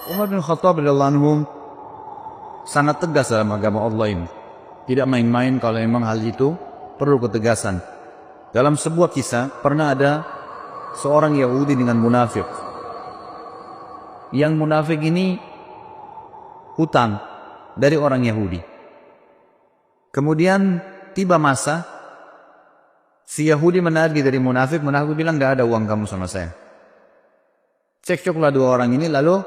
Umar bin Khattab radhiyallahu anhu sangat tegas dalam agama Allah ini. Tidak main-main kalau memang hal itu perlu ketegasan. Dalam sebuah kisah pernah ada seorang Yahudi dengan munafik. Yang munafik ini hutang dari orang Yahudi. Kemudian tiba masa si Yahudi menagih dari munafik bilang nggak ada uang kamu sama saya. Cekcoklah dua orang ini, lalu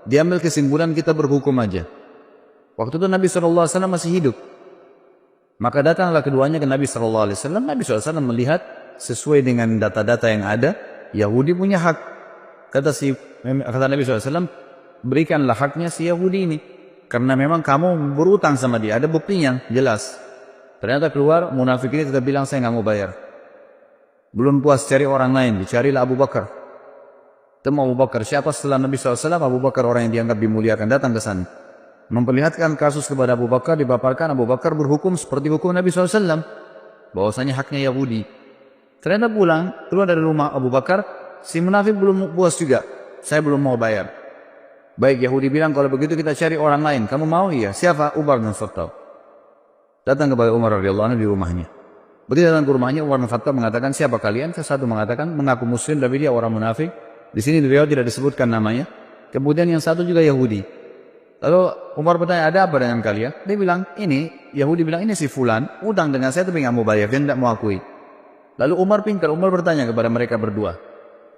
diambil kesimpulan kita berhukum aja. Waktu itu Nabi SAW masih hidup. Maka datanglah keduanya ke Nabi SAW. Nabi SAW melihat sesuai dengan data-data yang ada, Yahudi punya hak. Kata Nabi SAW, berikanlah haknya si Yahudi ini. Karena memang kamu berutang sama dia, ada buktinya, jelas. Ternyata keluar, munafik ini tetap bilang saya nggak mau bayar. Belum puas cari orang lain, dicarilah Abu Bakar. Temu Abu Bakar, siapa setelah Nabi SAW? Abu Bakar, orang yang dianggap dimuliakan, datang ke sana. Memperlihatkan kasus kepada Abu Bakar, dipaparkan. Abu Bakar berhukum seperti hukum Nabi SAW. Bahwasanya haknya Yahudi. Ternyata pulang, keluar dari rumah Abu Bakar, si munafik belum puas juga. Saya belum mau bayar. Baik, Yahudi bilang, kalau begitu kita cari orang lain. Kamu mau? Iya. Siapa? Umar bin Khattab. Datang kepada Umar radhiyallahu anhu di rumahnya. Begitu datang ke rumahnya, Umar bin Khattab mengatakan, siapa kalian? Satu mengatakan, mengaku muslim, tapi dia orang munafik. Di sini beliau tidak disebutkan namanya. Kemudian yang satu juga Yahudi. Lalu Umar bertanya, ada apa dengan kalian? Dia bilang, Yahudi bilang, ini si Fulan, utang dengan saya tapi nggak mau bayar, dia tidak mau akui. Lalu Umar pintar, Umar bertanya kepada mereka berdua,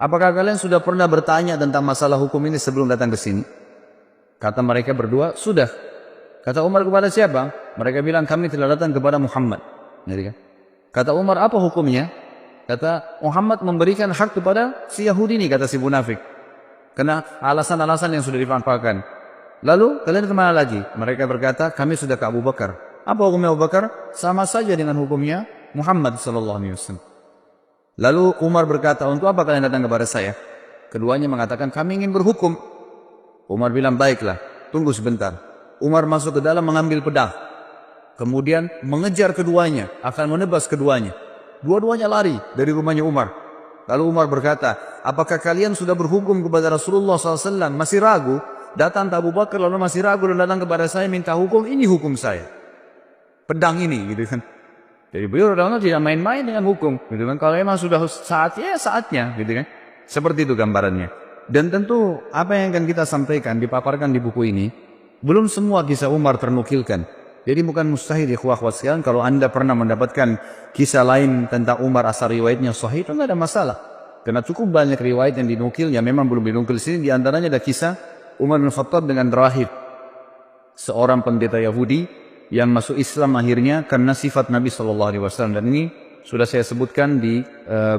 apakah kalian sudah pernah bertanya tentang masalah hukum ini sebelum datang ke sini? Kata mereka berdua, sudah. Kata Umar kepada siapa? Mereka bilang, kami telah datang kepada Muhammad. Kata Umar, apa hukumnya? Kata Muhammad memberikan hak kepada si Yahudi ini, kata si munafik. Karena alasan-alasan yang sudah dipaparkan. Lalu kalian kemana lagi? Mereka berkata, kami sudah ke Abu Bakar. Apa hukumnya Abu Bakar? Sama saja dengan hukumnya Muhammad SAW. Lalu Umar berkata, untuk apa kalian datang kepada saya? Keduanya mengatakan, kami ingin berhukum. Umar bilang, baiklah, tunggu sebentar. Umar masuk ke dalam mengambil pedang. Kemudian mengejar keduanya, akan menebas keduanya. Dua-duanya lari dari rumahnya Umar. Lalu Umar berkata, apakah kalian sudah berhukum kepada Rasulullah SAW? Masih ragu? Datang ke Abu Bakar lalu masih ragu dan datang kepada saya minta hukum. Ini hukum saya. Pedang ini, gitu kan. Jadi beliau tidak main-main dengan hukum, gitu kan. Kalau memang sudah saatnya, saatnya, gitu kan. Seperti itu gambarannya. Dan tentu apa yang akan kita sampaikan, dipaparkan di buku ini, belum semua kisah Umar ternukilkan. Jadi bukan mustahil ikhwah-ikhwat sekalian kalau Anda pernah mendapatkan kisah lain tentang Umar asal riwayatnya sahih, itu tidak ada masalah. Karena cukup banyak riwayat yang dinukil yang memang belum dinukil sini. Di antaranya ada kisah Umar bin Khattab dengan rahib, seorang pendeta Yahudi yang masuk Islam akhirnya karena sifat Nabi SAW. Dan ini sudah saya sebutkan di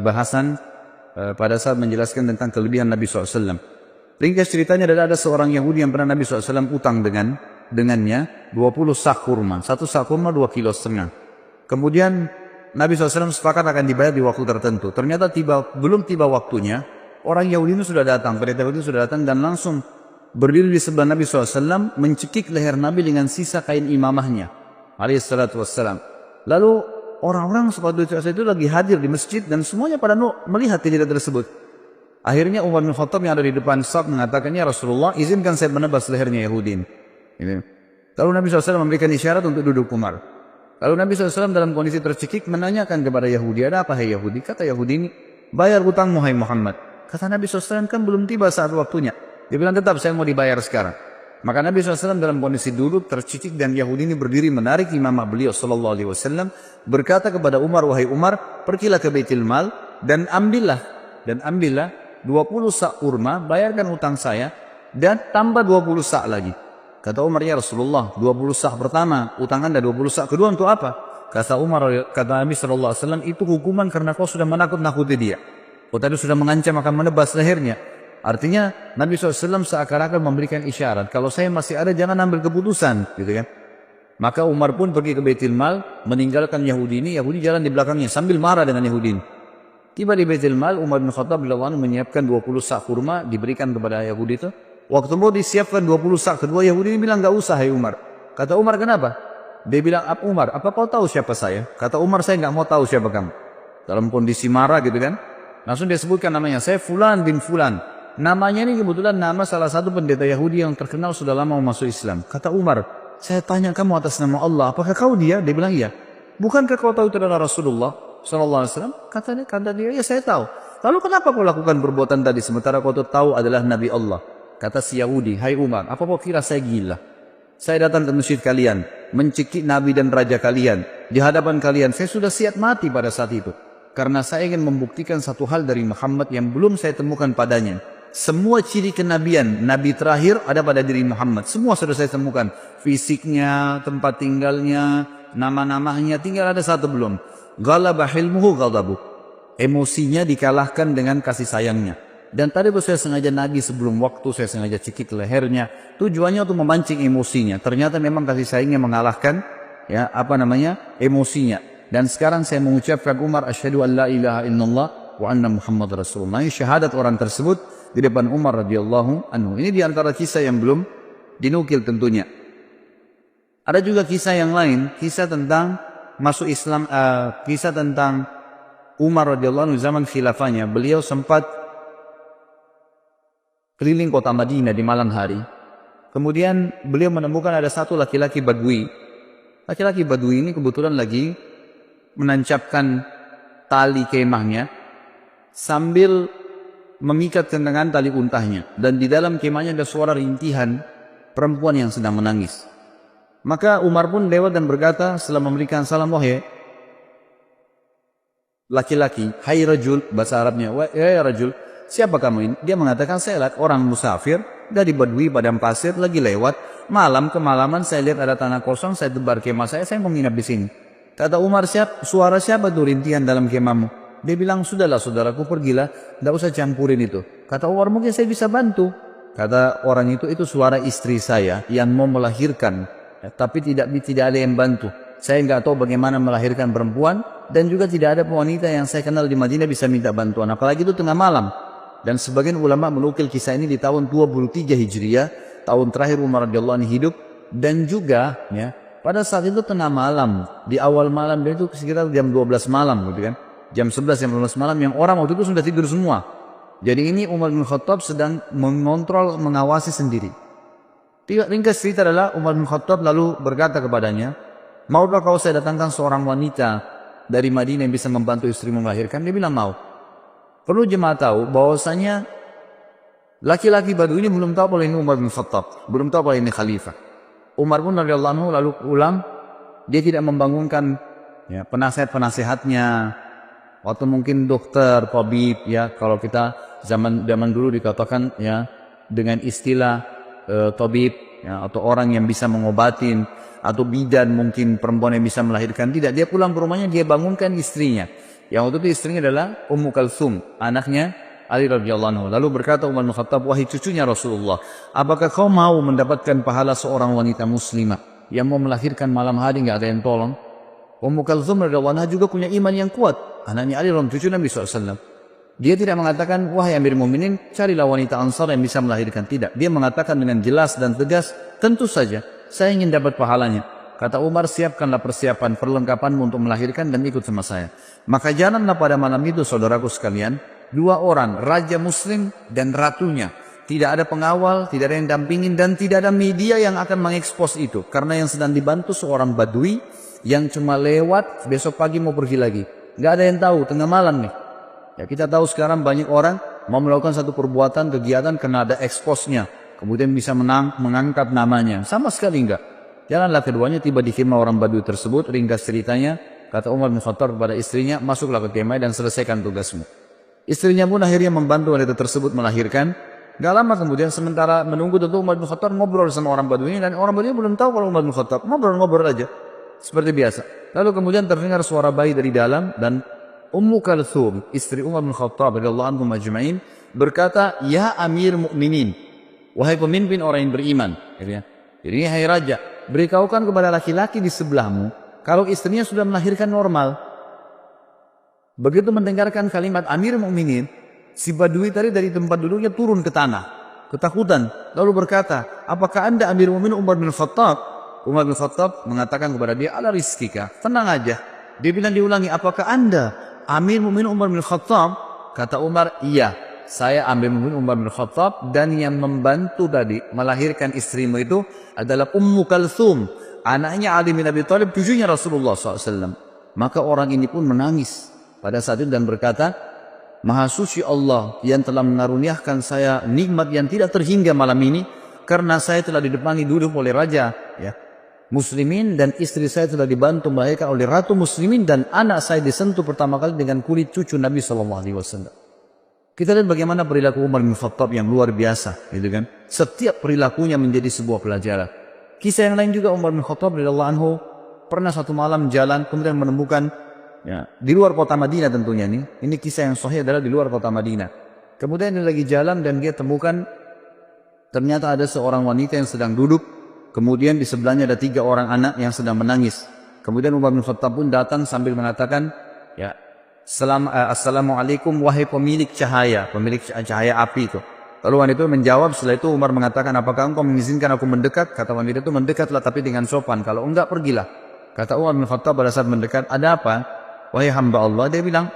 bahasan pada saat menjelaskan tentang kelebihan Nabi SAW. Ringkas ceritanya ada seorang Yahudi yang pernah Nabi SAW utang dengannya 20 sak kurma. Satu sak kurma 2,5 kilo. Kemudian Nabi SAW sepakat akan dibayar di waktu tertentu. Ternyata belum tiba waktunya, orang Yahudi itu sudah datang, pendeta itu sudah datang dan langsung berdiri di sebelah Nabi SAW, mencekik leher Nabi dengan sisa kain imamahnya, alaihissalatu wassalam. Lalu orang-orang seperti itu lagi hadir di masjid dan semuanya pada melihat kejadian tersebut. Akhirnya Umar bin Khattab yang ada di depan saf mengatakan, ya Rasulullah, izinkan saya menebas lehernya Yahudi ini. Lalu Nabi SAW memberikan isyarat untuk duduk Umar. Lalu Nabi SAW dalam kondisi tercekik menanyakan kepada Yahudi, ada apa hai Yahudi? Kata Yahudi ini, bayar hutangmu hai Muhammad. Kata Nabi SAW, kan belum tiba saat waktunya. Dia bilang, tetap saya mau dibayar sekarang. Maka Nabi SAW dalam kondisi duduk tercekik dan Yahudi ini berdiri menarik imamah beliau SAW, berkata kepada Umar, wahai Umar, pergilah ke Baitul Mal dan ambillah 20 sak kurma, bayarkan hutang saya dan tambah 20 sak lagi. Kata Umar, ya Rasulullah, 20 sak pertama, utang Anda 20 sak kedua untuk apa? Kata Nabi SAW, itu hukuman karena kau sudah menakut-nakuti dia. Kau tadi sudah mengancam akan menebas lehernya. Artinya Nabi SAW seakan-akan memberikan isyarat, kalau saya masih ada jangan ambil keputusan, gitu kan? Maka Umar pun pergi ke Baitul Mal, meninggalkan Yahudi ini. Yahudi jalan di belakangnya sambil marah dengan Yahudi ini. Tiba di Baitul Mal, Umar bin Khattab menyiapkan 20 sak kurma, diberikan kepada Yahudi itu. Waktu mau disiapkan 20 sak kedua, Yahudi ini bilang, gak usah hai Umar. Kata Umar, kenapa? Dia bilang, Umar, apa kau tahu siapa saya? Kata Umar, saya gak mau tahu siapa kamu. Dalam kondisi marah gitu kan. Langsung dia sebutkan namanya, saya Fulan bin Fulan. Namanya ini kebetulan nama salah satu pendeta Yahudi yang terkenal sudah lama masuk Islam. Kata Umar, saya tanya kamu atas nama Allah, apakah kau dia? Dia bilang iya. Bukankah kau tahu itu adalah Rasulullah sallallahu alaihi wasallam? Kata dia, ya saya tahu. Lalu kenapa kau lakukan perbuatan tadi sementara kau tahu adalah Nabi Allah? Kata si Yahudi, hai Umar, apa kau kira saya gila? Saya datang ke masjid kalian, mencekik Nabi dan Raja kalian. Di hadapan kalian, saya sudah siap mati pada saat itu. Karena saya ingin membuktikan satu hal dari Muhammad yang belum saya temukan padanya. Semua ciri kenabian, Nabi terakhir ada pada diri Muhammad. Semua sudah saya temukan. Fisiknya, tempat tinggalnya, nama-namanya, tinggal ada satu belum. Ghalaba hilmuhu ghadabu. Emosinya dikalahkan dengan kasih sayangnya. Dan tadi saya sengaja nagih sebelum waktu, saya sengaja cekik lehernya. Tujuannya untuk memancing emosinya. Ternyata memang kasih sayangnya mengalahkan emosinya. Dan sekarang saya mengucapkan Umar, asyhadu an la ilaha illallah wa anna Muhammad Rasulullah. Ini syahadat orang tersebut di depan Umar radhiyallahu anhu. Ini diantara kisah yang belum dinukil tentunya. Ada juga kisah yang lain, kisah tentang masuk Islam, kisah tentang Umar radhiyallahu anhu zaman khilafahnya. Beliau sempat keliling kota Madinah di malam hari. Kemudian beliau menemukan ada satu laki-laki Badui. Laki-laki Badui ini kebetulan lagi menancapkan tali kemahnya sambil memikatkan dengan tali untahnya. Dan di dalam kemahnya ada suara rintihan perempuan yang sedang menangis. Maka Umar pun lewat dan berkata setelah memberikan salam, wahai laki-laki, hai rajul, bahasa Arabnya, wahai rajul, siapa kamu ini? Dia mengatakan, saya lihat orang musafir dari Badui padang pasir lagi lewat. Malam kemalaman saya lihat ada tanah kosong, saya tebar kemah saya mau menginap di sini. Kata Umar, suara siapa tuh rintihan dalam kemahmu? Dia bilang, sudahlah saudaraku, pergilah, tidak usah campurin itu. Kata Umar, mungkin saya bisa bantu. Kata orang itu suara istri saya yang mau melahirkan, tapi tidak ada yang bantu. Saya nggak tahu bagaimana melahirkan perempuan, dan juga tidak ada wanita yang saya kenal di Madinah bisa minta bantuan. Apalagi itu tengah malam. Dan sebagian ulama menukil kisah ini di tahun 23 Hijriah, tahun terakhir Umar radhiyallahu anhu hidup. Dan juga pada saat itu tengah malam, di awal malam, itu sekitar jam 12 malam gitu kan. Jam 11, jam 12 malam yang orang waktu itu sudah tidur semua. Jadi ini Umar bin Khattab sedang mengontrol, mengawasi sendiri. Ringkas cerita adalah Umar bin Khattab lalu berkata kepadanya, maukah kau saya datangkan seorang wanita dari Madinah yang bisa membantu istrimu melahirkan? Dia bilang mau. Perlu jemaah tahu bahwasanya laki-laki Badui ini belum tahu kalau ini Umar bin Khattab, belum tahu kalau ini khalifah. Umar pun radhiyallahu anhu lalu pulang, dia tidak membangunkan penasihat-penasihatnya, atau mungkin dokter, tabib, kalau kita zaman dulu dikatakan dengan istilah tabib, atau orang yang bisa mengobatin, atau bidan mungkin perempuan yang bisa melahirkan. Tidak, dia pulang ke rumahnya, dia bangunkan istrinya. Yang waktu itu istrinya adalah Ummu Kalsum, anaknya Ali radhiyallahu anhu. Lalu berkata Umar bin Khattab, wahai cucunya Rasulullah, apakah kau mau mendapatkan pahala seorang wanita muslimah yang mau melahirkan malam hari nggak ada yang tolong? Ummu Kalsum radhiyallahu anha juga punya iman yang kuat. Anaknya Ali radhiyallahu cucu Nabi SAW. Dia tidak mengatakan, wahai Amir Mu'minin, carilah wanita Ansar yang bisa melahirkan. Tidak. Dia mengatakan dengan jelas dan tegas, tentu saja, saya ingin dapat pahalanya. Kata Umar, siapkanlah persiapan perlengkapanmu untuk melahirkan dan ikut sama saya. Maka jalanlah pada malam itu, saudaraku sekalian, dua orang, raja muslim dan ratunya. Tidak ada pengawal, tidak ada yang dampingin, dan tidak ada media yang akan mengekspos itu. Karena yang sedang dibantu seorang Badui yang cuma lewat, besok pagi mau pergi lagi. Nggak ada yang tahu, tengah malam nih. Ya, kita tahu sekarang banyak orang mau melakukan satu perbuatan, kegiatan karena ada eksposnya. Kemudian bisa mengangkat namanya. Sama sekali enggak. Jalanlah keduanya tiba di kemah orang Badui tersebut. Ringkas ceritanya, kata Umar bin Khattab kepada istrinya, masuklah ke kemah dan selesaikan tugasmu. Istrinya pun akhirnya membantu wanita tersebut melahirkan. Gak lama kemudian sementara menunggu tentu Umar bin Khattab ngobrol sama orang Badui ini. Dan orang Badui belum tahu kalau Umar bin Khattab. Ngobrol-ngobrol aja. Seperti biasa. Lalu kemudian terdengar suara bayi dari dalam. Dan Ummu Kalthum, istri Umar bin Khattab radhiyallahu anhu majma'in, berkata, ya Amir Mu'minin, wahai pemimpin orang yang beriman. Jadi hai raja, beritahukan kepada laki-laki di sebelahmu kalau istrinya sudah melahirkan normal. Begitu mendengarkan kalimat Amir Mu'minin, si Badui tadi dari tempat duduknya turun ke tanah, ketakutan, lalu berkata, apakah anda Amir Mu'minin Umar bin Khattab? Umar bin Khattab mengatakan kepada dia, ala rizkika, tenang aja. Dia bilang diulangi, apakah anda Amir Mu'minin Umar bin Khattab? Kata Umar, iya. saya ambil memimpin Umar bin Khattab, dan yang membantu tadi melahirkan istrimu itu adalah Ummu Kalthum, anaknya Ali bin Abi Thalib, cucunya Rasulullah SAW. Maka orang ini pun menangis pada saat itu dan berkata, Maha suci Allah yang telah mengaruniakan saya nikmat yang tidak terhingga malam ini, karena saya telah didepangi duduk oleh raja muslimin, dan istri saya telah dibantu melahirkan oleh ratu muslimin, dan anak saya disentuh pertama kali dengan kulit cucu Nabi SAW. Kita lihat bagaimana perilaku Umar bin Khattab yang luar biasa, gitu kan? Setiap perilakunya menjadi sebuah pelajaran. Kisah yang lain juga, Umar bin Khattab radhiyallahu anhu pernah satu malam jalan, kemudian menemukan di luar kota Madinah tentunya nih. Ini kisah yang sahih adalah di luar kota Madinah. Kemudian dia lagi jalan dan dia temukan ternyata ada seorang wanita yang sedang duduk. Kemudian di sebelahnya ada 3 orang anak yang sedang menangis. Kemudian Umar bin Khattab pun datang sambil mengatakan, Assalamualaikum wahai pemilik cahaya api itu. Lalu wanita itu menjawab. Setelah itu Umar mengatakan, apakah engkau mengizinkan aku mendekat? Kata wanita itu, mendekatlah tapi dengan sopan. Kalau enggak, pergilah. Kata Umar bin Khattab pada saat mendekat, ada apa? Wahai hamba Allah, dia bilang,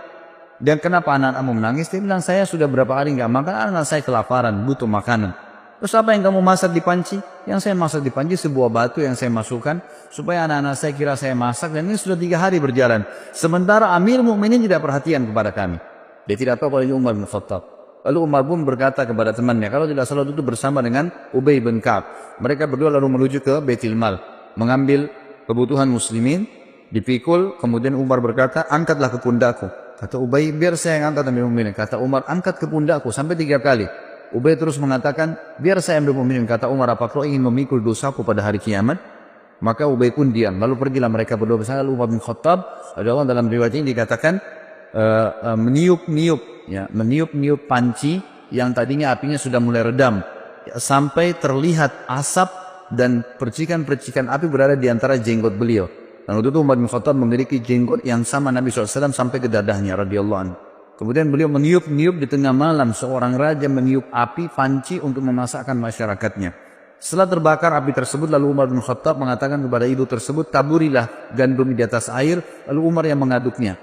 dan kenapa anak-anakmu menangis? Dia bilang, saya sudah berapa hari enggak makan, anak saya kelaparan, butuh makanan. Terus apa yang kamu masak di panci? Yang saya masak di panci sebuah batu yang saya masukkan supaya anak-anak saya kira saya masak, dan ini sudah 3 hari berjalan. Sementara Amir Mukminin tidak perhatian kepada kami. Dia tidak tahu kalau ini Umar bin Khattab. Lalu Umar pun berkata kepada temannya, kalau tidak salah itu bersama dengan Ubay bin Ka'ab. Mereka berdua lalu menuju ke Baitul Mal, mengambil kebutuhan muslimin, dipikul. Kemudian Umar berkata, angkatlah ke pundakku. Kata Ubay, biar saya yang angkat Amir Mukminin. Kata Umar, angkat ke pundakku sampai 3 kali. Ubay terus mengatakan, biar saya ambil pemimpin. Kata Umar, apa kau ingin memikul dosaku pada hari kiamat? Maka Ubay pun diam. Lalu pergilah mereka berdua bersama. Lalu Umar bin Khattab, dalam riwayat ini dikatakan, meniup panci yang tadinya apinya sudah mulai redam, sampai terlihat asap dan percikan-percikan api berada di antara jenggot beliau. Dan waktu itu Umar bin Khattab memiliki jenggot yang sama Nabi SAW sampai ke dadahnya radhiyallahu anhu. Kemudian beliau meniup-niup di tengah malam, seorang raja meniup api panci untuk memasakkan masyarakatnya. Setelah terbakar api tersebut, lalu Umar bin Khattab mengatakan kepada ibu tersebut, taburilah gandum di atas air. Lalu Umar yang mengaduknya.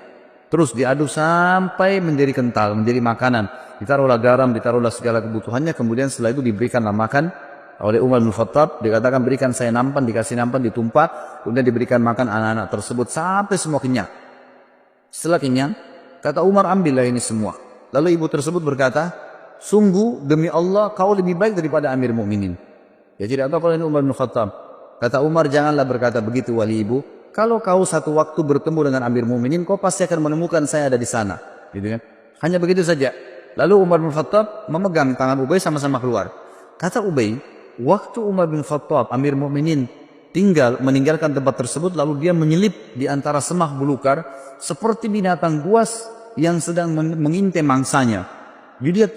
Terus diaduk sampai menjadi kental, menjadi makanan. Ditaruhlah garam, ditaruhlah segala kebutuhannya. Kemudian setelah itu diberikanlah makan oleh Umar bin Khattab. Dikatakan, berikan saya nampan, dikasih nampan, ditumpah. Kemudian diberikan makan anak-anak tersebut sampai semua kenyang. Setelah kenyang, kata Umar, ambillah ini semua. Lalu ibu tersebut berkata, sungguh demi Allah kau lebih baik daripada Amir Mukminin. Ya tidak tahu kalau ini Umar bin Khattab. Kata Umar, janganlah berkata begitu wali ibu. Kalau kau satu waktu bertemu dengan Amir Mukminin, kau pasti akan menemukan saya ada di sana. Gitu kan? Hanya begitu saja. Lalu Umar bin Khattab memegang tangan Ubay, sama-sama keluar. Kata Ubay, waktu Umar bin Khattab, Amir Mukminin, meninggalkan tempat tersebut, lalu dia menyelip di antara semak belukar seperti binatang buas yang sedang mengintai mangsanya. Jadi dia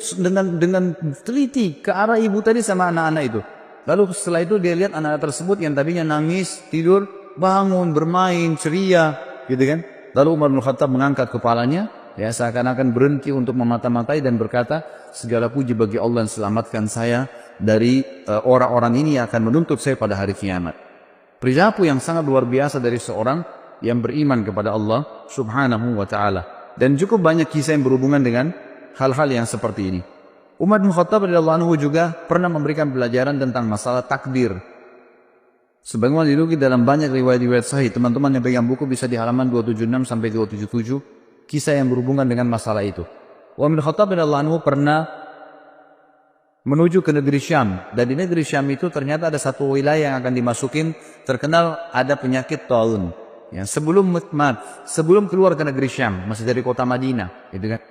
dengan teliti ke arah ibu tadi sama anak-anak itu. Lalu setelah itu dia lihat anak-anak tersebut yang tadinya nangis, tidur, bangun, bermain, ceria, gitu kan. Lalu Umar bin Khattab mengangkat kepalanya, ya seakan-akan berhenti untuk memata-matai dan berkata, segala puji bagi Allah yang selamatkan saya dari orang-orang ini yang akan menuntut saya pada hari kiamat. Perilaku yang sangat luar biasa dari seorang yang beriman kepada Allah subhanahu wa ta'ala. Dan cukup banyak kisah yang berhubungan dengan hal-hal yang seperti ini. Umar bin Khattab radhiyallahu anhu juga pernah memberikan pelajaran tentang masalah takdir. Sebagaimana dinukil dalam banyak riwayat-riwayat sahih, teman-teman yang pegang buku bisa di halaman 276 sampai 277, kisah yang berhubungan dengan masalah itu. Umar bin Khattab radhiyallahu anhu pernah menuju ke negeri Syam, dan di negeri Syam itu ternyata ada satu wilayah yang akan dimasukin, terkenal ada penyakit taun. Ya, sebelum keluar ke negeri Syam, masih dari kota Madinah, gitu kan.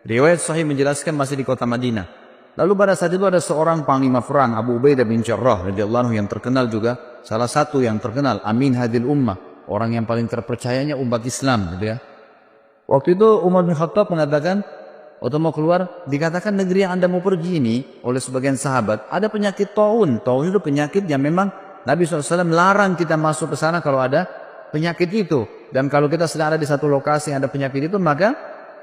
Riwayat sahih menjelaskan masih di kota Madinah. Lalu pada saat itu ada seorang panglima perang, Abu Ubaidah bin Jarrah radhiyallahu anhu, yang terkenal juga, salah satu yang terkenal, Amin Hadil Ummah, orang yang paling terpercayanya umat Islam, gitu ya. Waktu itu Umar bin Khattab mengatakan, waktu mau keluar, dikatakan negeri yang Anda mau pergi ini oleh sebagian sahabat ada penyakit taun. Taun itu penyakit yang memang Nabi SAW larang kita masuk ke sana kalau ada penyakit itu. Dan kalau kita sedang ada di satu lokasi yang ada penyakit itu, maka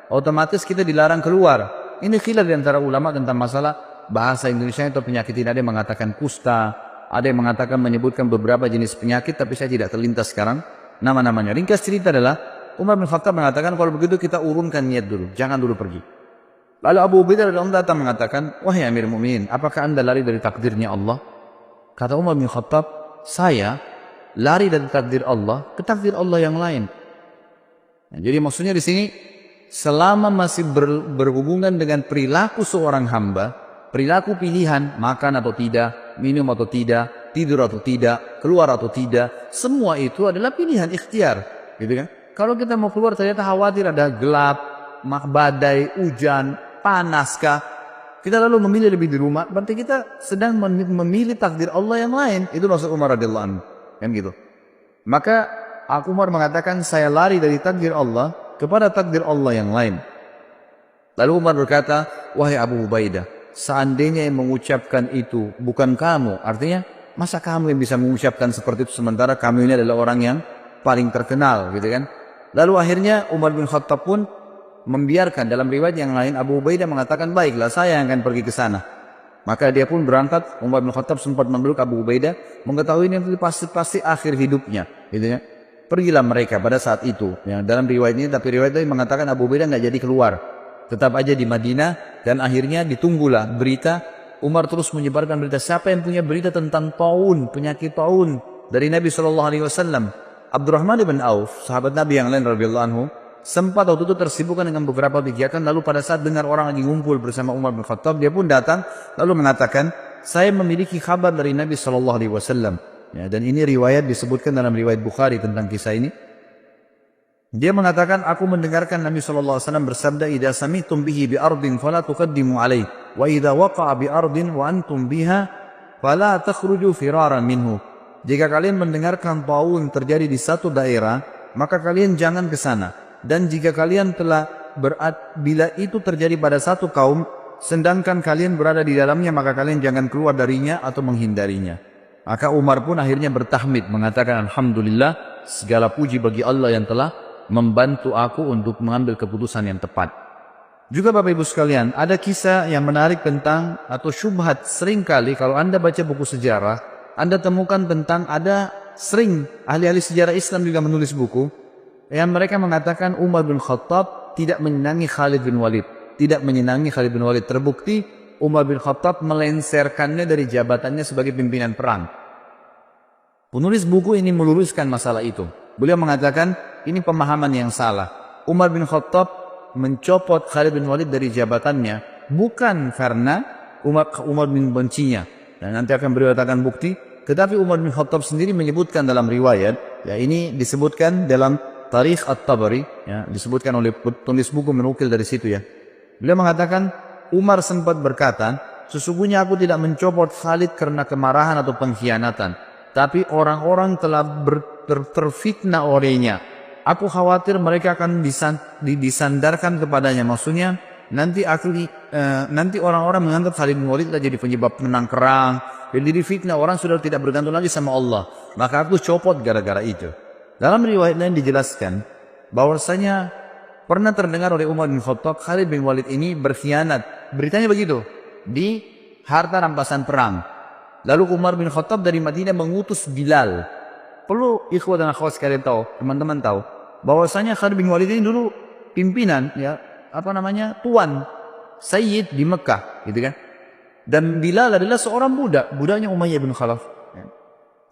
otomatis kita dilarang keluar. Ini khilaf di antara ulama tentang masalah bahasa Indonesia atau penyakit ini. Ada yang mengatakan kusta, ada yang mengatakan menyebutkan beberapa jenis penyakit, tapi saya tidak terlintas sekarang nama-namanya. Ringkas cerita adalah Umar bin Khattab mengatakan, kalau begitu kita urunkan niat dulu, jangan dulu pergi. Lalu Abu Ubaidah radhiyallahu anhu datang mengatakan, wahai Amir Mu'minin, apakah anda lari dari takdirnya Allah? Kata Umar bin Khattab, saya lari dari takdir Allah ke takdir Allah yang lain. Nah, jadi maksudnya di sini, selama masih berhubungan dengan perilaku seorang hamba, perilaku pilihan, makan atau tidak, minum atau tidak, tidur atau tidak, keluar atau tidak, semua itu adalah pilihan ikhtiar, gitu kan? Kalau kita mau keluar ternyata khawatir ada gelap, badai, hujan, panaskah, kita lalu memilih lebih di rumah, berarti kita sedang memilih takdir Allah yang lain. Itu maksud Umar radhiyallahu anhu, kan gitu. Maka Umar mengatakan, saya lari dari takdir Allah kepada takdir Allah yang lain. Lalu Umar berkata, wahai Abu Ubaidah, seandainya yang mengucapkan itu bukan kamu, artinya masa kamu yang bisa mengucapkan seperti itu sementara kamu ini adalah orang yang paling terkenal, gitu kan? Lalu akhirnya Umar bin Khattab pun membiarkan. Dalam riwayat yang lain Abu Ubaidah mengatakan, baiklah saya yang akan pergi ke sana. Maka dia pun berangkat. Umar bin Khattab sempat memeluk Abu Ubaidah, mengetahui ini pasti akhir hidupnya, gitu ya. Pergilah mereka pada saat itu. Yang dalam riwayat ini, tapi riwayat ini mengatakan Abu Ubaidah nggak jadi keluar, tetap aja di Madinah, dan akhirnya ditunggulah berita. Umar terus menyebarkan berita, siapa yang punya berita tentang taun, penyakit taun dari Nabi SAW. Abdurrahman bin Auf, sahabat Nabi yang lain radhiyallahu anhu, sempat waktu itu tersibukkan dengan beberapa kegiatan. Lalu pada saat dengar orang lagi ngumpul bersama Umar bin Khattab, dia pun datang lalu mengatakan, saya memiliki kabar dari Nabi SAW. Ya, dan ini riwayat disebutkan dalam riwayat Bukhari tentang kisah ini. Dia mengatakan, aku mendengarkan Nabi SAW bersabda, idza sami'tum bihi bi ardin fala tuqaddimu alaihi, wa idza waqa'a bi ardin wa antum biha fala takhruju firaran minhu. Jika kalian mendengarkan taun terjadi di satu daerah, maka kalian jangan ke sana. Dan jika kalian bila itu terjadi pada satu kaum, sedangkan kalian berada di dalamnya, maka kalian jangan keluar darinya atau menghindarinya. Maka Umar pun akhirnya bertahmid, mengatakan, alhamdulillah, segala puji bagi Allah yang telah membantu aku untuk mengambil keputusan yang tepat. Juga Bapak Ibu sekalian, ada kisah yang menarik tentang, atau syubhat seringkali kalau Anda baca buku sejarah, Anda temukan tentang ada sering ahli-ahli sejarah Islam juga menulis buku, yang mereka mengatakan Umar bin Khattab tidak menyenangi Khalid bin Walid. Tidak menyenangi Khalid bin Walid. Terbukti Umar bin Khattab melenserkannya dari jabatannya sebagai pimpinan perang. Penulis buku ini meluruskan masalah itu. Beliau mengatakan ini pemahaman yang salah. Umar bin Khattab mencopot Khalid bin Walid dari jabatannya bukan karena Umar bin bencinya. Dan nanti akan beliau katakan bukti. Tetapi Umar bin Khattab sendiri menyebutkan dalam riwayat, ya ini disebutkan dalam Tarikh At-Tabari, ya, disebutkan oleh penulis buku menukil dari situ ya. Beliau mengatakan Umar sempat berkata, sesungguhnya aku tidak mencopot Khalid karena kemarahan atau pengkhianatan, tapi orang-orang telah terfitnah olehnya. Aku khawatir mereka akan disandarkan kepadanya. Maksudnya nanti orang-orang menganggap Khalid bin Walid jadi penyebab menang perang. Jadi fitnah, orang sudah tidak bergantung lagi sama Allah. Maka aku copot gara-gara itu. Dalam riwayat lain dijelaskan bahwasanya pernah terdengar oleh Umar bin Khattab Khalid bin Walid ini berkhianat. Beritanya begitu di harta rampasan perang. Lalu Umar bin Khattab dari Madinah mengutus Bilal. Perlu ikhwah dan akhwat sekalian tahu, teman-teman tahu bahwasanya Khalid bin Walid ini dulu pimpinan, ya, tuan Sayyid di Mekah, gitu kan. Dan Bilal adalah seorang budaknya Umayyah bin Khalaf.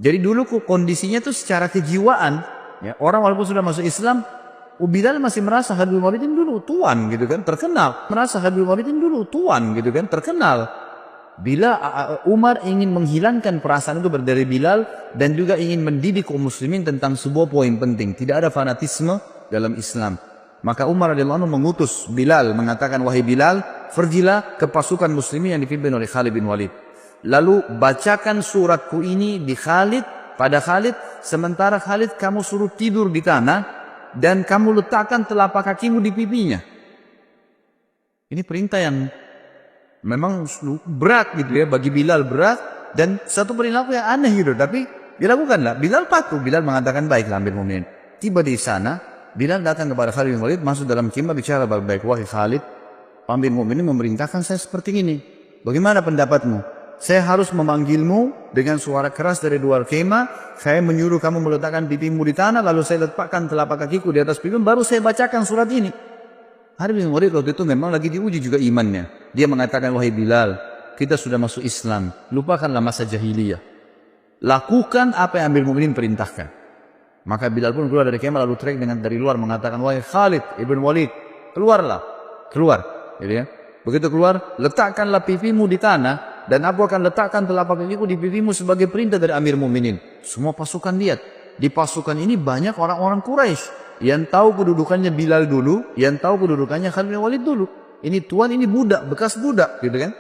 Jadi dulu kondisinya itu secara kejiwaan, ya, orang walaupun sudah masuk Islam, Bilal masih merasa Khalid bin Walid ini dulu tuan, gitu kan, terkenal. Merasa Khalid bin Walid ini dulu tuan, gitu kan, terkenal. Bila Umar ingin menghilangkan perasaan itu dari Bilal dan juga ingin mendidik kaum muslimin tentang sebuah poin penting, tidak ada fanatisme dalam Islam. Maka Umar radhiyallahu anhu mengutus Bilal, mengatakan, wahai Bilal, pergilah ke pasukan muslimin yang dipimpin oleh Khalid bin Walid. Lalu bacakan suratku ini di pada Khalid, sementara Khalid kamu suruh tidur di tanah dan kamu letakkan telapak kakimu di pipinya. Ini perintah yang memang berat gitu ya, bagi Bilal berat dan satu perilaku yang aneh gitu, tapi dilakukanlah. Bilal patuh. Bilal mengatakan, baiklah Amir Mu'minin. Tiba di sana, Bilal datang kepada Khalid bin Walid, masuk dalam khimah, bicara baik-baik, wahai Khalid, Amir Mu'minin memerintahkan saya seperti ini. Bagaimana pendapatmu? Saya harus memanggilmu dengan suara keras dari luar kemah. Saya menyuruh kamu meletakkan pipimu di tanah, lalu saya letakkan telapak kakiku di atas pipimu, baru saya bacakan surat ini. Khalid bin Walid waktu itu memang lagi diuji juga imannya. Dia mengatakan, wahai Bilal, kita sudah masuk Islam, lupakanlah masa jahiliyah. Lakukan apa yang Amirul Mukminin perintahkan. Maka Bilal pun keluar dari kemah lalu teriak dari luar mengatakan, wahai Khalid ibn Walid, keluarlah, keluar. Gitu ya. Begitu keluar, letakkanlah pipimu di tanah dan aku akan letakkan telapak pipiku di pipimu sebagai perintah dari Amir Mukminin. Semua pasukan lihat. Di pasukan ini banyak orang-orang Quraisy yang tahu kedudukannya Bilal dulu, yang tahu kedudukannya Khalid bin Walid dulu. Ini tuan, ini budak, bekas budak, gitu kan?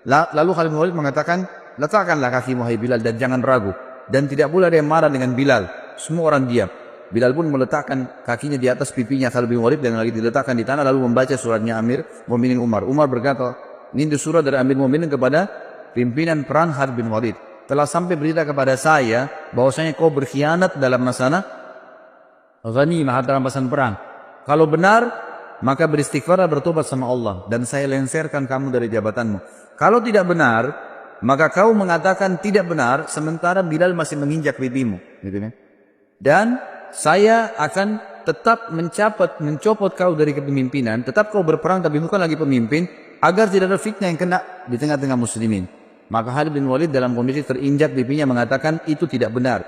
Lalu Khalid bin Walid mengatakan, letakkanlah kakimu hai Bilal dan jangan ragu. Dan tidak pula ada yang marah dengan Bilal. Semua orang diam. Bilal pun meletakkan kakinya di atas pipinya Khalid bin Walid dan lagi diletakkan di tanah lalu membaca suratnya Amir Mukminin Umar. Umar berkata, ini surat dari Amir Mukminin kepada pimpinan perang Khalid bin Walid. Telah sampai berita kepada saya bahwasanya kau berkhianat dalam masalah ghanimah dalam masalah perang. Kalau benar, maka beristighfarlah, bertobat sama Allah dan saya lengserkan kamu dari jabatanmu. Kalau tidak benar, maka kau mengatakan tidak benar sementara Bilal masih menginjak pipimu, gitu kan? Dan saya akan tetap mencopot kau dari kepemimpinan, tetap kau berperang tapi bukan lagi pemimpin, agar tidak ada fitnah yang kena di tengah-tengah muslimin. Maka Khalid bin Walid dalam kondisi terinjak pipinya mengatakan itu tidak benar.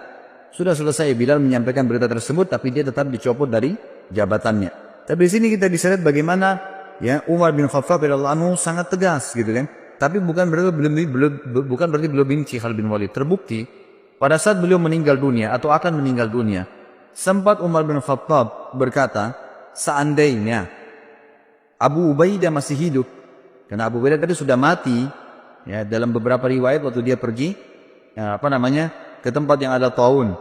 Sudah selesai Bilal menyampaikan berita tersebut, tapi dia tetap dicopot dari jabatannya. Tapi di sini kita bisa lihat bagaimana ya Umar bin Khattab radhiyallahu anhu sangat tegas, gitu kan? Tapi bukan berarti belum benci Khalid bin Walid. Terbukti pada saat beliau meninggal dunia atau akan meninggal dunia, sempat Umar bin Khattab berkata, seandainya Abu Ubaidah masih hidup, karena Abu Ubaidah tadi sudah mati. Ya, dalam beberapa riwayat waktu dia pergi ke tempat yang ada taun,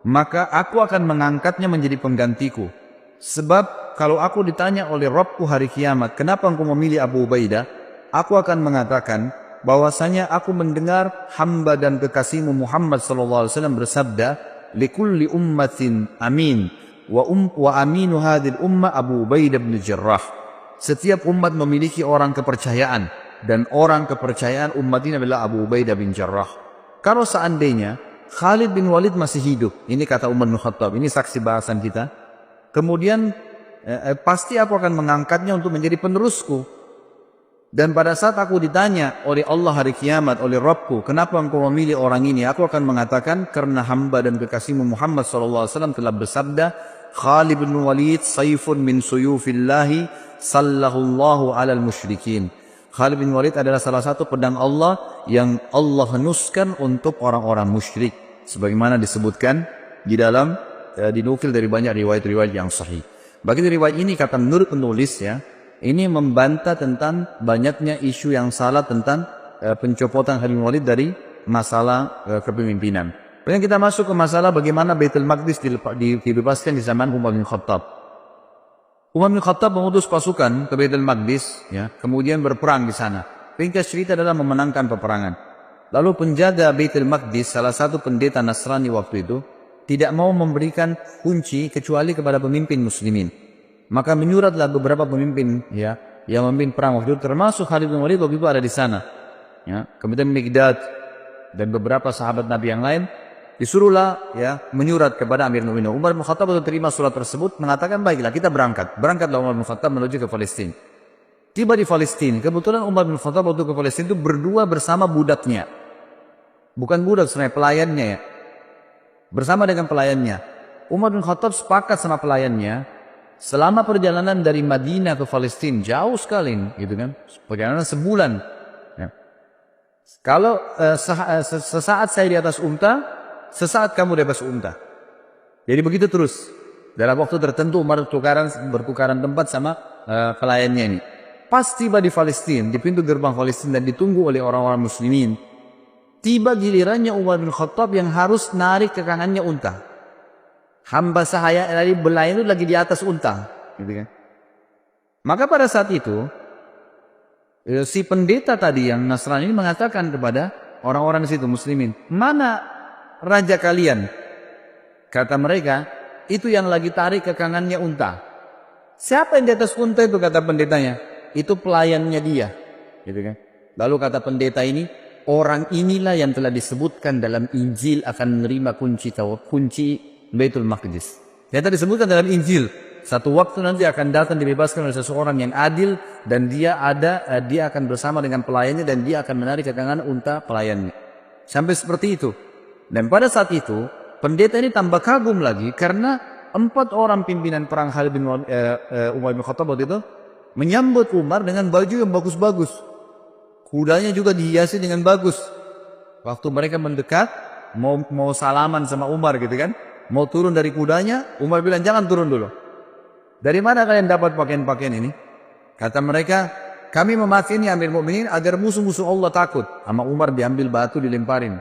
maka aku akan mengangkatnya menjadi penggantiku. Sebab kalau aku ditanya oleh Rabbku hari kiamat, kenapa engkau memilih Abu Ubaidah? Aku akan mengatakan bahwasanya aku mendengar hamba dan kekasihmu Muhammad sallallahu alaihi wasallam bersabda, likulli ummatin amin wa aminu hadhil umma Abu Ubaidah bin Jarrah. Setiap umat memiliki orang kepercayaan. Dan orang kepercayaan umat ini adalah Abu Ubaidah bin Jarrah. Kalau seandainya Khalid bin Walid masih hidup, ini kata Umar bin Khattab, ini saksi bahasan kita. Kemudian pasti aku akan mengangkatnya untuk menjadi penerusku. Dan pada saat aku ditanya oleh Allah hari kiamat, oleh Rabbku, kenapa engkau memilih orang ini? Aku akan mengatakan, karena hamba dan kekasihmu Muhammad SAW telah bersabda, Khalid bin Walid sayfun min suyufillahi sallahullahu alal musyrikin. Khalid bin Walid adalah salah satu pedang Allah yang Allah henuskan untuk orang-orang musyrik. Sebagaimana disebutkan di dalam, dinukil dari banyak riwayat-riwayat yang sahih. Bagi riwayat ini, kata menurut penulis ya, ini membantah tentang banyaknya isu yang salah tentang pencopotan Khalid bin Walid dari masalah kepemimpinan. Kemudian kita masuk ke masalah bagaimana Baitul Maqdis dibebaskan di zaman Umar bin Khattab. Umar bin Khattab mengutus pasukan ke Baitul Maqdis, ya, kemudian berperang di sana. Ringkas cerita adalah memenangkan peperangan. Lalu penjaga Baitul Maqdis, salah satu pendeta Nasrani waktu itu, tidak mau memberikan kunci kecuali kepada pemimpin muslimin. Maka menyuratlah beberapa pemimpin ya yang memimpin perang waktu itu, termasuk Khalid bin Walid waktu itu ada di sana. Ya, kemudian Miqdad dan beberapa sahabat Nabi yang lain disuruhlah ya menyurat kepada Amir Mukminin. Umar bin Khattab menerima surat tersebut mengatakan, baiklah kita berangkat. Berangkatlah Umar bin Khattab menuju ke Palestina. Tiba di Palestina, kebetulan Umar bin Khattab waktu ke Palestina itu berdua bersama budaknya. Bukan budak sebenarnya, pelayannya ya. Bersama dengan pelayannya. Umar bin Khattab sepakat sama pelayannya, selama perjalanan dari Madinah ke Palestina, jauh sekali gitu kan. Perjalanan sebulan. Ya. Kalau sesaat saya di atas unta, sesaat kamu di atas unta. Jadi begitu terus. Dalam waktu tertentu Umar bertukaran tempat sama pelayannya ini. Pas tiba di Palestina, di pintu gerbang Palestina dan ditunggu oleh orang-orang muslimin, tiba gilirannya Umar bin Khattab yang harus narik ke kanannya unta. Hamba sahaya dari belayan itu lagi di atas unta, gitu kan. Maka pada saat itu si pendeta tadi yang Nasrani ini mengatakan kepada orang-orang di situ muslimin, mana raja kalian? Kata mereka, itu yang lagi tarik ke kanannya unta. Siapa yang di atas unta itu? Kata pendetanya. Itu pelayannya dia, gitu kan. Lalu kata pendeta ini, orang inilah yang telah disebutkan dalam Injil akan menerima kunci Baitul Maqdis. Ternyata disebutkan dalam Injil satu waktu nanti akan datang dibebaskan oleh seseorang yang adil dan dia akan bersama dengan pelayannya dan dia akan menarik ke kanan unta pelayannya. Sampai seperti itu. Dan pada saat itu pendeta ini tambah kagum lagi karena 4 orang pimpinan perang Khalid bin Umar bin Khattab waktu itu menyambut Umar dengan baju yang bagus-bagus. Kudanya juga dihiasi dengan bagus. Waktu mereka mendekat mau salaman sama Umar gitu kan, mau turun dari kudanya, Umar bilang jangan turun dulu. Dari mana kalian dapat pakaian-pakaian ini? Kata mereka, kami memakai ini Amir Mu'minin agar musuh-musuh Allah takut. Sama Umar diambil batu dilemparin.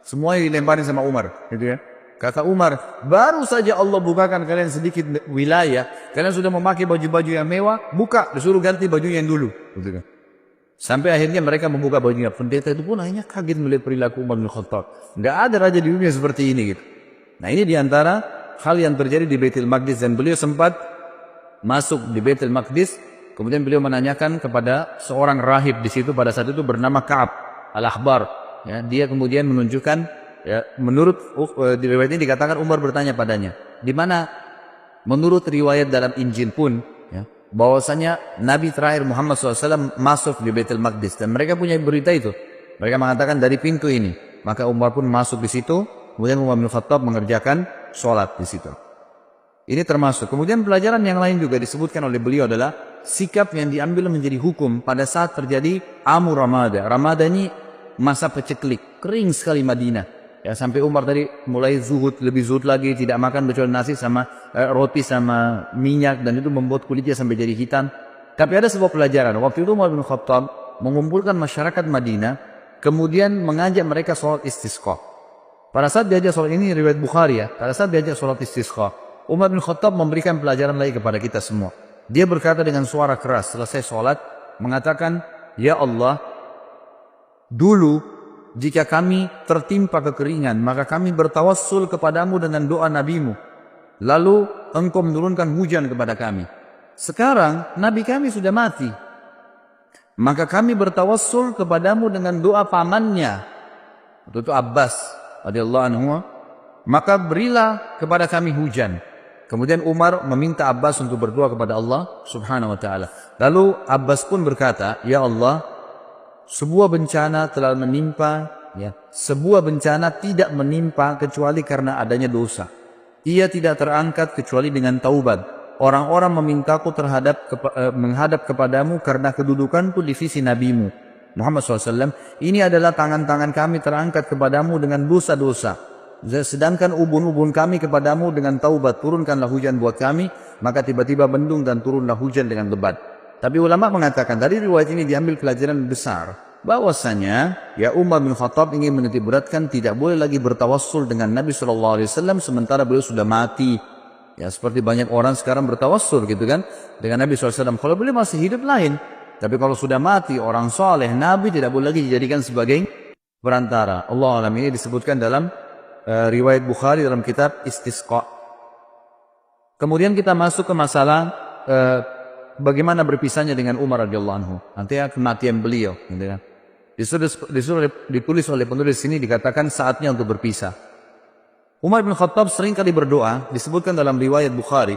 Semua dilemparin sama Umar, gitu ya. Kata Umar, baru saja Allah bukakan kalian sedikit wilayah, kalian sudah memakai baju-baju yang mewah, buka, disuruh ganti baju yang dulu, gitu kan. Sampai akhirnya mereka membuka bajunya. Pendeta itu pun akhirnya kaget melihat perilaku Umar bin Khattab. Nggak ada raja di dunia seperti ini, gitu. Nah, ini diantara hal yang terjadi di Baitul Maqdis, dan beliau sempat masuk di Baitul Maqdis. Kemudian beliau menanyakan kepada seorang rahib di situ pada saat itu bernama Ka'ab al-Ahbar. Ya, dia kemudian menunjukkan, ya, menurut di riwayat ini dikatakan Umar bertanya padanya, di mana menurut riwayat dalam Injil pun, ya, bahwasanya Nabi terakhir Muhammad SAW masuk di Baitul Maqdis, dan mereka punya berita itu. Mereka mengatakan dari pintu ini. Maka Umar pun masuk di situ. Kemudian Umar bin Khattab mengerjakan sholat di situ. Ini termasuk. Kemudian pelajaran yang lain juga disebutkan oleh beliau adalah sikap yang diambil menjadi hukum pada saat terjadi Amu Ramada. Ramada ini masa peceklik, kering sekali Madinah. Ya, sampai Umar tadi mulai zuhud, lebih zuhud lagi, tidak makan kecuali nasi sama roti sama minyak, dan itu membuat kulitnya sampai jadi hitam. Tapi ada sebuah pelajaran. Waktu itu Umar bin Khattab mengumpulkan masyarakat Madinah, kemudian mengajak mereka sholat istisqa. Pada saat diajak sholat ini riwayat Bukhari, ya, pada saat diajak sholat istisqa, Umar bin Khattab memberikan pelajaran lagi kepada kita semua. Dia berkata dengan suara keras selesai sholat, mengatakan, ya Allah, dulu jika kami tertimpa kekeringan, maka kami bertawassul kepadamu dengan doa nabimu. Lalu engkau menurunkan hujan kepada kami. Sekarang nabi kami sudah mati, maka kami bertawassul kepadamu dengan doa pamannya, itu Abbas radhiyallahu anhu, maka berilah kepada kami hujan. Kemudian Umar meminta Abbas untuk berdoa kepada Allah subhanahu wa ta'ala. Lalu Abbas pun berkata, ya Allah, sebuah bencana telah menimpa, ya, sebuah bencana tidak menimpa kecuali karena adanya dosa. Ia tidak terangkat kecuali dengan taubat. Orang-orang memintaku menghadap kepadamu karena kedudukanku di sisi nabimu Muhammad SAW. Ini adalah tangan-tangan kami terangkat kepadamu dengan dosa-dosa. Sedangkan ubun-ubun kami kepadamu dengan taubat. Turunkanlah hujan buat kami. Maka tiba-tiba mendung dan turunlah hujan dengan lebat. Tapi ulama mengatakan dari riwayat ini diambil pelajaran besar, bahwasanya ya Umar bin Khattab ingin menitikberatkan tidak boleh lagi bertawassul dengan Nabi SAW sementara beliau sudah mati. Ya, seperti banyak orang sekarang bertawassul gitu kan dengan Nabi SAW. Kalau beliau masih hidup lain, tapi kalau sudah mati orang soleh, Nabi tidak boleh lagi dijadikan sebagai perantara. Allah alam, ini disebutkan dalam riwayat Bukhari dalam kitab Istisqa. Kemudian kita masuk ke masalah bagaimana berpisahnya dengan Umar radhiyallahu anhu. Nanti kematian beliau, gitu kan. Ditulis oleh penulis sini dikatakan saatnya untuk berpisah. Umar bin Khattab sering kali berdoa, disebutkan dalam riwayat Bukhari.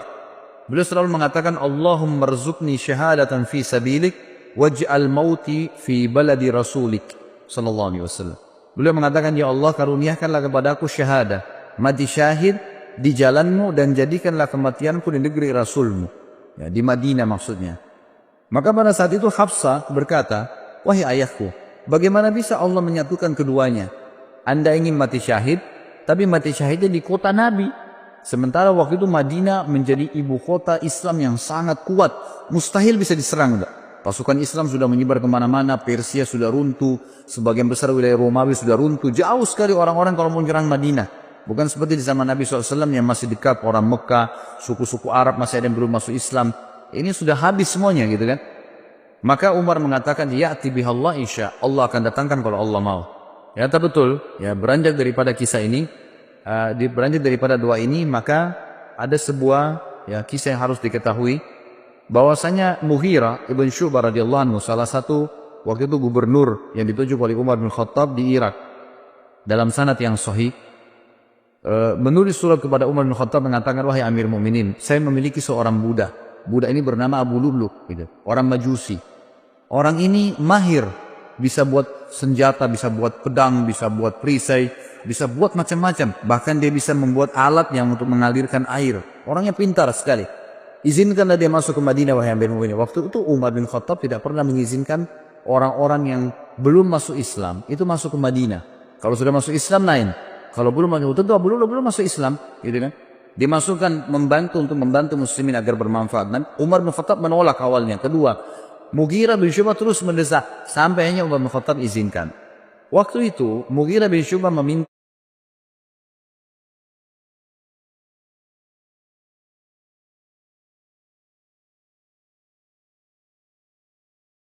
Beliau selalu mengatakan, Allahumma rzuqni syahadatan fi sabilik waj'al mauti fi baladi rasulik sallallahu alaihi wasallam. Beliau mengatakan, ya Allah, karuniakanlah kepadaku syahadah, mati syahid di jalanmu, dan jadikanlah kematianku di negeri Rasulmu. Ya, di Madinah maksudnya. Maka pada saat itu Hafsah berkata, wahai ayahku, bagaimana bisa Allah menyatukan keduanya? Anda ingin mati syahid, tapi mati syahidnya di kota Nabi. Sementara waktu itu Madinah menjadi ibu kota Islam yang sangat kuat. Mustahil bisa diserang. Pasukan Islam sudah menyebar kemana-mana, Persia sudah runtuh, sebagian besar wilayah Romawi sudah runtuh. Jauh sekali orang-orang kalau mau menyerang Madinah. Bukan seperti di zaman Nabi SAW yang masih dekat orang Mekah, suku-suku Arab masih ada yang belum masuk Islam. Ini sudah habis semuanya gitu kan. Maka Umar mengatakan, ya'ti bihallah insya Allah akan datangkan kalau Allah mau. Ya, betul. Ya, beranjak daripada kisah ini, beranjak daripada doa ini, maka ada sebuah ya kisah yang harus diketahui. Bahwasanya Mughirah ibn Syu'bah radhiyallahu anhu, salah satu waktu itu gubernur yang ditunjuk oleh Umar bin Khattab di Irak. Dalam sanad yang sahih, menulis surat kepada Umar bin Khattab mengatakan, wahai Amir Mu'minin, saya memiliki seorang budak. Budak ini bernama Abu Lu'lu', gitu. Orang Majusi. Orang ini mahir, bisa buat senjata, bisa buat pedang, bisa buat perisai, bisa buat macam-macam. Bahkan dia bisa membuat alat yang untuk mengalirkan air. Orangnya pintar sekali. Izinkanlah dia masuk ke Madinah, wahai Amir Mu'minin. Waktu itu Umar bin Khattab tidak pernah mengizinkan orang-orang yang belum masuk Islam itu masuk ke Madinah. Kalau sudah masuk Islam lain. Kalau belum masuk, tentu Abu Lu'lu' belum masuk Islam, gitu kan? Dimasukkan untuk membantu muslimin agar bermanfaat. Dan Umar bin Khattab menolak awalnya. Kedua, Mughirah bin Syu'bah terus mendesak sampai hanya Umar bin Khattab izinkan. Waktu itu Mughirah bin Syu'bah meminta